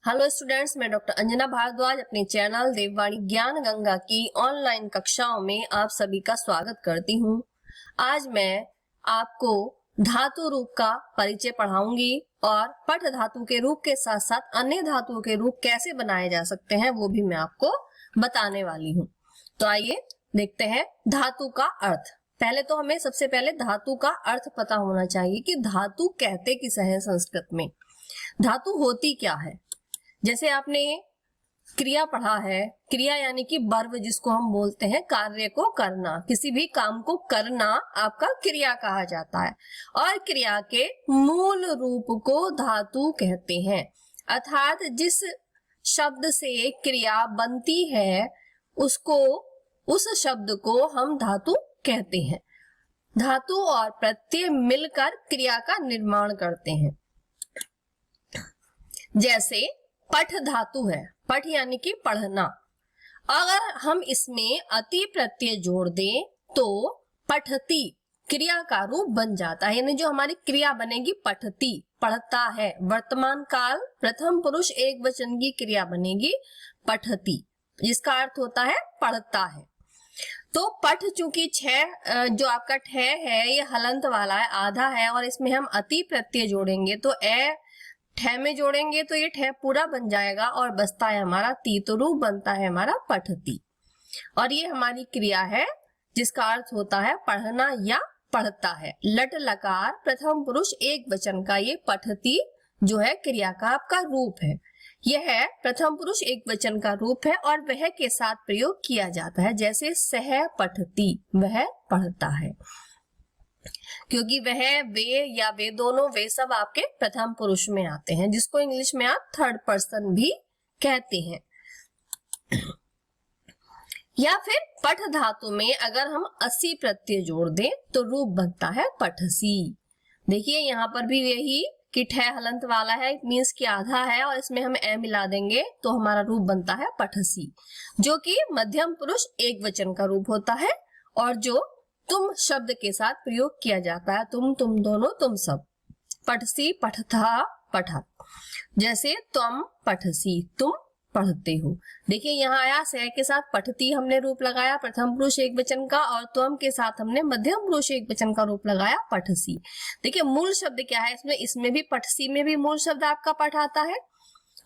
Hello students, मैं doctor Anjana Bhardwaj अपने channel देववाणी ज्ञान गंगा की ऑनलाइन कक्षाओं में आप सभी का स्वागत करती हूँ। आज मैं आपको धातु रूप का परिचय पढ़ाऊंगी और पठ धातु के रूप के साथ साथ अन्य धातुओं के रूप कैसे बनाए जा सकते हैं वो भी मैं आपको बताने वाली हूँ। तो आइए देखते हैं धातु का अर्थ। पहले तो हमें सबसे पहले धातु का अर्थ पता होना चाहिए कि धातु कहते किसे हैं। संस्कृत में धातु होती क्या है। जैसे आपने क्रिया पढ़ा है, क्रिया यानी कि वर्ब जिसको हम बोलते हैं कार्य को करना, किसी भी काम को करना आपका क्रिया कहा जाता है और क्रिया के मूल रूप को धातु कहते हैं। अर्थात जिस शब्द से क्रिया बनती है उस शब्द को हम धातु कहते हैं। धातु और प्रत्यय मिलकर क्रिया का निर्माण करते हैं। जैसे पठ धातु है, पठ यानी कि पढ़ना। अगर हम इसमें अति प्रत्यय जोड़ दें तो पठती क्रिया का रूप बन जाता है, यानी जो हमारी क्रिया बनेगी पठती, पढ़ता है। वर्तमान काल प्रथम पुरुष एक वचन की क्रिया बनेगी पठती, जिसका अर्थ होता है पढ़ता है। तो पठ चूंकि जो आपका ठे है ये हलंत वाला है, आधा है, और इसमें हम अति प्रत्यय जोड़ेंगे तो ठे में जोड़ेंगे तो ये ठे पूरा बन जाएगा और बचता है हमारा ती, तो रूप बनता है हमारा पठती। और ये हमारी क्रिया है जिसका अर्थ होता है पढ़ना या पढ़ता है। लट लकार प्रथम पुरुष एक वचन का ये पठती जो है क्रिया का आपका रूप है। यह प्रथम पुरुष एक वचन का रूप है और वह के साथ प्रयोग किया जाता है। जैसे सह पठती, वह पढ़ता है, क्योंकि वह, वे या वे दोनों, वे सब आपके प्रथम पुरुष में आते हैं, जिसको इंग्लिश में आप थर्ड पर्सन भी कहते हैं। या फिर पठ धातु में अगर हम असी प्रत्यय जोड़ दें तो रूप बनता है पठसी। देखिए यहाँ पर भी यही कि ठे हलंत वाला है, मीन्स कि आधा है, और इसमें हम ए मिला देंगे तो हमारा रूप बनता है पठसी, जो कि मध्यम पुरुष एक वचन का रूप होता है और जो तुम शब्द के साथ प्रयोग किया जाता है। तुम दोनों, तुम सब। पठसी, पठथा, पठत। जैसे तुम पठसी, तुम पढ़ते हो। देखिए यहाँ आया सह के साथ पठती हमने रूप लगाया प्रथम पुरुष एक वचन का, और तुम के साथ हमने मध्यम पुरुष एक वचन का रूप लगाया पठसी। देखिए मूल शब्द क्या है इसमें भी पठसी में भी मूल शब्द आपका पठ आता है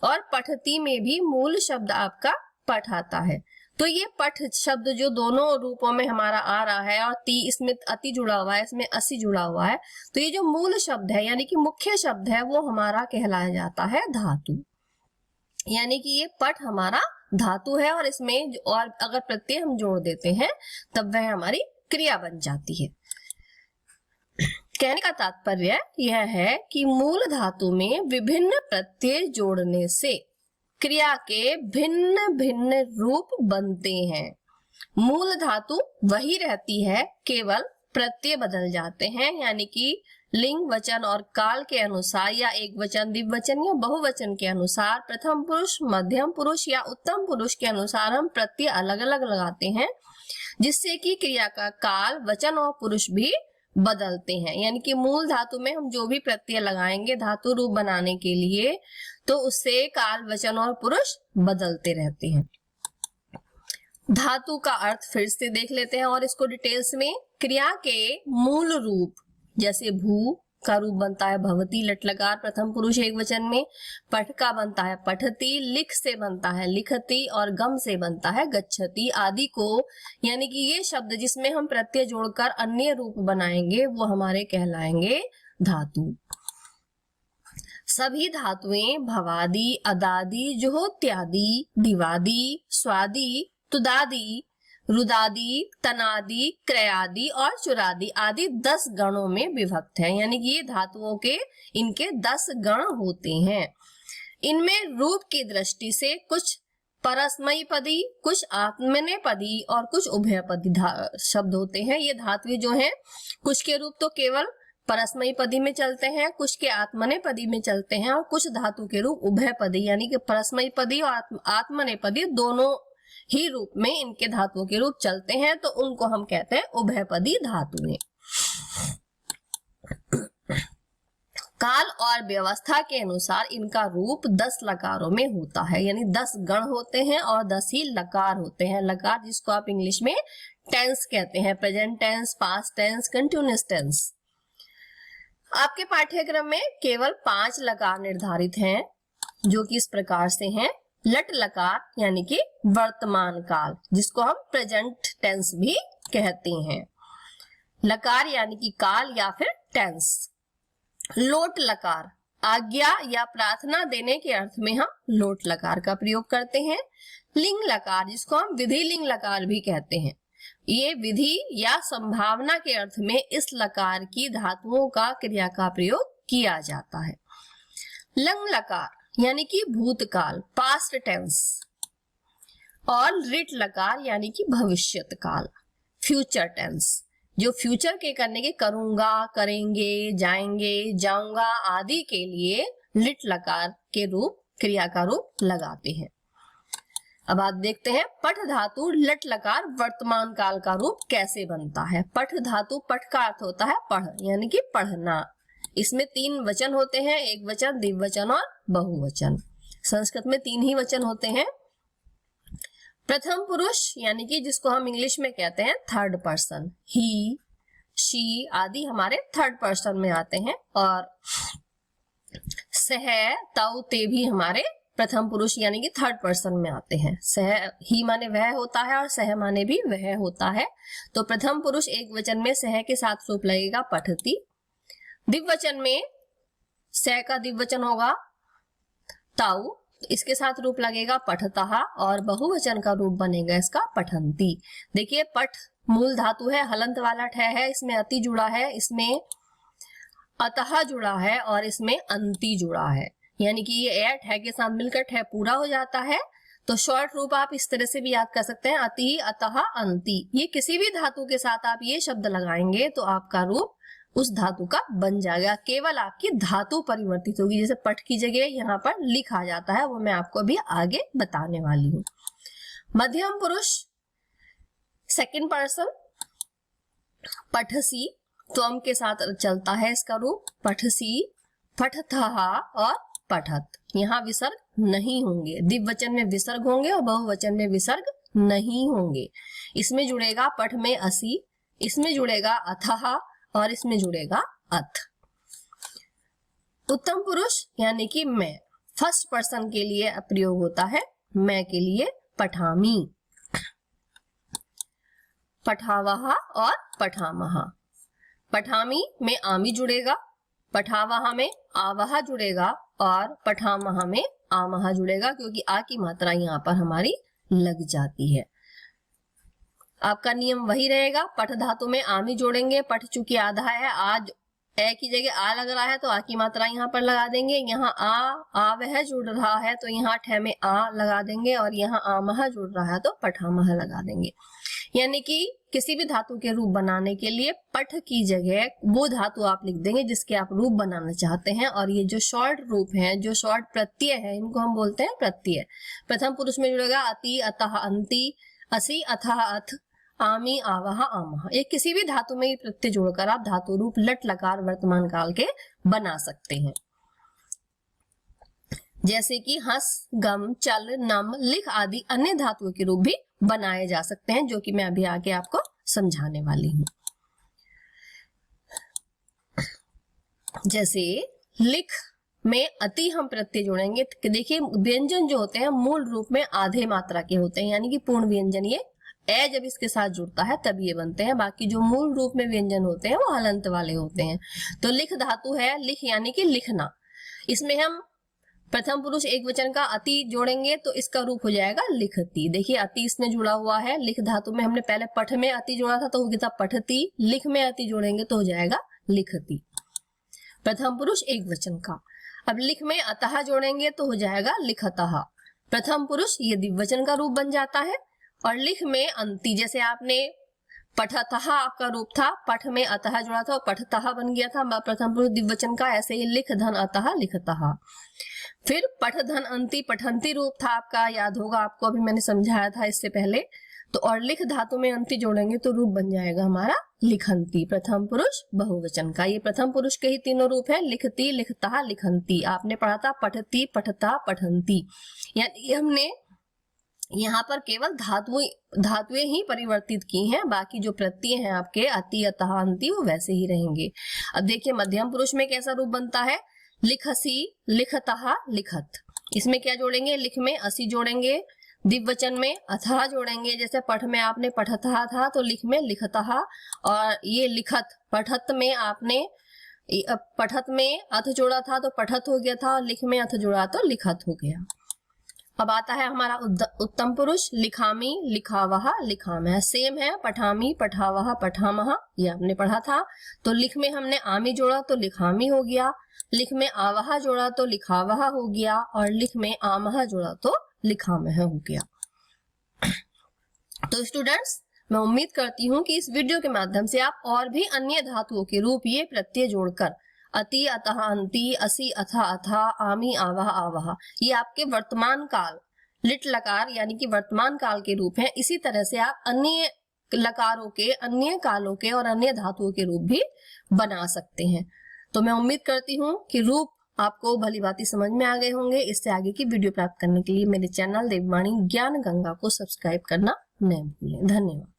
और पठती में भी मूल शब्द आपका पठ आता है। तो ये पठ शब्द जो दोनों रूपों में हमारा आ रहा है और ती इसमें अति जुड़ा हुआ है, इसमें असी जुड़ा हुआ है, तो ये जो मूल शब्द है यानी कि मुख्य शब्द है वो हमारा कहलाया जाता है धातु। यानी कि ये पठ हमारा धातु है और इसमें और अगर प्रत्यय हम जोड़ देते हैं तब वह हमारी क्रिया बन जाती है। कहने का तात्पर्य यह है कि मूल धातु में विभिन्न प्रत्यय जोड़ने से क्रिया के भिन्न भिन्न रूप बनते हैं। मूल धातु वही रहती है, केवल प्रत्यय बदल जाते हैं, यानी कि लिंग, वचन और काल के अनुसार या एक वचन, द्विवचन या बहुवचन के अनुसार, प्रथम पुरुष, मध्यम पुरुष या उत्तम पुरुष के अनुसार हम प्रत्यय अलग अलग लगाते हैं, जिससे कि क्रिया का काल, वचन और पुरुष भी बदलते हैं। यानी कि मूल धातु में हम जो भी प्रत्यय लगाएंगे धातु रूप बनाने के लिए तो उससे काल, वचन और पुरुष बदलते रहते हैं। धातु का अर्थ फिर से देख लेते हैं और इसको डिटेल्स में। क्रिया के मूल रूप जैसे भू का रूप बनता है भवती, लट लकार प्रथम पुरुष एक वचन में। पठ का बनता है पठती, लिख से बनता है लिखती और गम से बनता है गच्छति आदि को, यानी कि ये शब्द जिसमें हम प्रत्यय जोड़कर अन्य रूप बनाएंगे वो हमारे कहलाएंगे धातु। सभी धातुएं भवादि, अदादि, जोहोत्यादि, दिवादि, स्वादि, तुदादि, रुदादि, तनादि, क्रयादि और चुरादि आदि 10 गणों में विभक्त है। यानी कि ये धातुओं के इनके 10 गण होते हैं। इनमें रूप की दृष्टि से कुछ परस्मैपदी, कुछ आत्मनेपदी और कुछ उभयपदी शब्द होते हैं। ये धातुएं जो हैं कुछ के रूप तो केवल परस्मैपदी में चलते हैं, कुछ के आत्मनेपदी में चलते हैं और कुछ धातु के रूप उभयपदी यानी कि परस्मैपदी और आत्मनेपदी दोनों ही रूप में इनके धातुओं के रूप चलते हैं, तो उनको हम कहते हैं उभयपदी धातुएं। काल और व्यवस्था के अनुसार इनका रूप 10 लकारों में होता है, यानी 10 गण होते हैं और 10 ही लकार होते हैं। लकार जिसको आप इंग्लिश में टेंस कहते हैं, present tense, past tense, continuous tense. आपके पाठ्यक्रम में केवल 5 लकार निर्धारित हैं, जो कि इस प्रकार से हैं। लट लकार यानी कि वर्तमान काल, जिसको हम प्रेजेंट टेंस भी कहते हैं। लकार यानी कि काल या फिर टेंस। लोट लकार, आज्ञा या प्रार्थना देने के अर्थ में हम लोट लकार का प्रयोग करते हैं। लिंग लकार, जिसको हम विधि लिंग लकार भी कहते हैं, ये विधि या संभावना के अर्थ में इस लकार की धातुओं का क्रिया का प्रयोग किया जाता है। लंग लकार यानी कि भूतकाल, पास्ट टेंस। और लिट लकार यानी कि भविष्यत काल, फ्यूचर टेंस, जो फ्यूचर के करने के करूंगा, करेंगे, जाएंगे, जाऊंगा आदि के लिए लिट लकार के रूप, क्रिया का रूप लगाते हैं। अब आप देखते हैं पठ धातु लट लकार वर्तमान काल का रूप कैसे बनता है। पठ धातु, पठ का अर्थ होता है पढ़, यानी कि पढ़ना। इसमें 3 वचन होते हैं, एक वचन, द्विवचन और बहुवचन। संस्कृत में 3 ही वचन होते हैं। प्रथम पुरुष यानी कि जिसको हम इंग्लिश में कहते हैं थर्ड पर्सन, ही, शी आदि हमारे थर्ड पर्सन में आते हैं। और सह, तौ, ते भी हमारे प्रथम पुरुष यानी कि थर्ड पर्सन में आते हैं। सह, ही माने वह होता है और सह माने भी वह होता है। तो प्रथम पुरुष एक वचन में सह के साथ रूप लगेगा पठती। द्विवचन में सह का द्विवचन होगा ताऊ, इसके साथ रूप लगेगा पठतः। और बहुवचन का रूप बनेगा इसका पठंती। देखिए पठ मूल धातु है, हलंत वाला ठह है, इसमें अति जुड़ा है, इसमें अतः जुड़ा है और इसमें अंति जुड़ा है, यानी कि ये ए ठह के साथ मिलकर ठह पूरा हो जाता है। तो शॉर्ट रूप आप इस तरह से भी याद कर सकते हैं, अति, अतः, अंति। ये किसी भी धातु के साथ आप ये शब्द लगाएंगे तो आपका रूप उस धातु का बन जाएगा। केवल आपकी धातु परिवर्तित होगी। जैसे पठ की जगह यहाँ पर लिख आ जाता है, वो मैं आपको अभी आगे बताने वाली हूँ। मध्यम पुरुष सेकंड पर्सन पठसी, त्वम के साथ चलता है इसका रूप पठसी, पठथः और पठत। यहाँ विसर्ग नहीं होंगे, द्विवचन में विसर्ग होंगे और बहुवचन में विसर्ग नहीं होंगे। इसमें जुड़ेगा पठ में असी, इसमें जुड़ेगा अथः और इसमें जुड़ेगा अथ। उत्तम पुरुष यानी कि मैं, फर्स्ट पर्सन के लिए प्रयोग होता है, मैं के लिए पठामी, पठावह और पठामह। पठामी में आमी जुड़ेगा, पठावह में आवह जुड़ेगा और पठामह में आमह जुड़ेगा, क्योंकि आ की मात्रा यहाँ पर हमारी लग जाती है। आपका नियम वही रहेगा, पठ धातु में आमी जोड़ेंगे, पठ चूंकि आधा है, आज ए की जगह आ लग रहा है तो आ की मात्रा यहाँ पर लगा देंगे। यहाँ आ वह जुड़ रहा है तो यहाँ ठे में आ लगा देंगे और यहाँ आमह जुड़ रहा है तो पठामह लगा देंगे। यानी कि किसी भी धातु के रूप बनाने के लिए पठ की जगह वो धातु आप लिख देंगे जिसके आप रूप बनाना चाहते हैं। और ये जो शॉर्ट रूप है, जो शॉर्ट प्रत्यय है, इनको हम बोलते हैं प्रत्यय। प्रथम पुरुष में जुड़ेगा अति, अतः, अंति, असी, अथः, अथ, आमी, आवह, आमह। ये किसी भी धातु में प्रत्यय जोड़कर आप धातु रूप लट लकार वर्तमान काल के बना सकते हैं। जैसे कि हंस, गम, चल, नम, लिख आदि अन्य धातुओं के रूप भी बनाए जा सकते हैं, जो कि मैं अभी आगे आपको समझाने वाली हूँ। जैसे लिख में अति हम प्रत्यय जोड़ेंगे। देखिए व्यंजन जो होते हैं मूल रूप में आधे मात्रा के होते हैं, यानी कि पूर्ण व्यंजन। ये ए जब इसके साथ जुड़ता है तब ये बनते हैं। बाकी जो मूल रूप में व्यंजन होते हैं वो हलंत वाले होते हैं। तो लिख धातु है, लिख यानी कि लिखना। इसमें हम प्रथम पुरुष एक वचन का अति जोड़ेंगे तो इसका रूप हो जाएगा लिखती। देखिए अति इसमें जुड़ा हुआ है, लिख धातु में हमने पहले पठ में अति जोड़ा था तो हो गया था पठती, लिख में अति जोड़ेंगे तो हो जाएगा लिखती, प्रथम पुरुष एक वचन का। अब लिख में अतः जोड़ेंगे तो हो जाएगा लिखतः, प्रथम पुरुष ये द्विवचन का रूप बन जाता है। और लिख में अंति, जैसे आपने पठतः आपका रूप था, पठ में अतः जुड़ा था और पठतः बन गया था प्रथम पुरुष द्विवचन का, ऐसे ही लिख धन अतः लिखतः। फिर पठ धन अंति पठंती रूप था आपका, याद होगा आपको, अभी मैंने समझाया था इससे पहले। तो और लिख धातु में अंति जोड़ेंगे तो रूप बन जाएगा हमारा लिखंती, प्रथम पुरुष बहुवचन का। ये प्रथम पुरुष के ही तीनों रूप है, लिखती, लिखता, लिखंती। आपने पढ़ा था पठती, पठता, पठंती। यानी हमने यहाँ पर केवल धातुएं ही परिवर्तित की हैं, बाकी जो प्रत्यय हैं आपके अति, अतः, अंति वो वैसे ही रहेंगे। अब देखिए मध्यम पुरुष में कैसा रूप बनता है, लिखसी, लिखतः, लिखत। इसमें क्या जोड़ेंगे, लिख में असी जोड़ेंगे, द्विवचन में अथः जोड़ेंगे। जैसे पठ में आपने पठतः था तो लिख में लिखतः, और ये लिखत, पठत में आपने पठत में अथ जोड़ा था तो पठत हो गया था, और लिख में अथ जोड़ा तो लिखत हो गया। अब आता है हमारा उत्तम पुरुष, लिखामी, लिखावह, लिखामह। सेम है, पठामी, पठावह, पठामह, ये आपने पढ़ा था। तो लिख में हमने आमी जोड़ा तो लिखामी हो गया, लिख में आवह जोड़ा तो लिखावह हो गया, और लिख में आमह जोड़ा तो लिखामह हो गया। तो स्टूडेंट्स, मैं उम्मीद करती हूँ कि इस वीडियो के माध्यम से आप और भी अन्य धातुओं के रूप ये प्रत्यय जोड़कर अति, अतः, अंति, असी, अथा, अथा, आमी, आवह, आवह, ये आपके वर्तमान काल लिट लकार यानी कि वर्तमान काल के रूप हैं। इसी तरह से आप अन्य लकारों के, अन्य कालों के और अन्य धातुओं के रूप भी बना सकते हैं। तो मैं उम्मीद करती हूँ कि रूप आपको भली भांति समझ में आ गए होंगे। इससे आगे की वीडियो प्राप्त करने के लिए मेरे चैनल देववाणी ज्ञान गंगा को सब्सक्राइब करना न भूलें। धन्यवाद।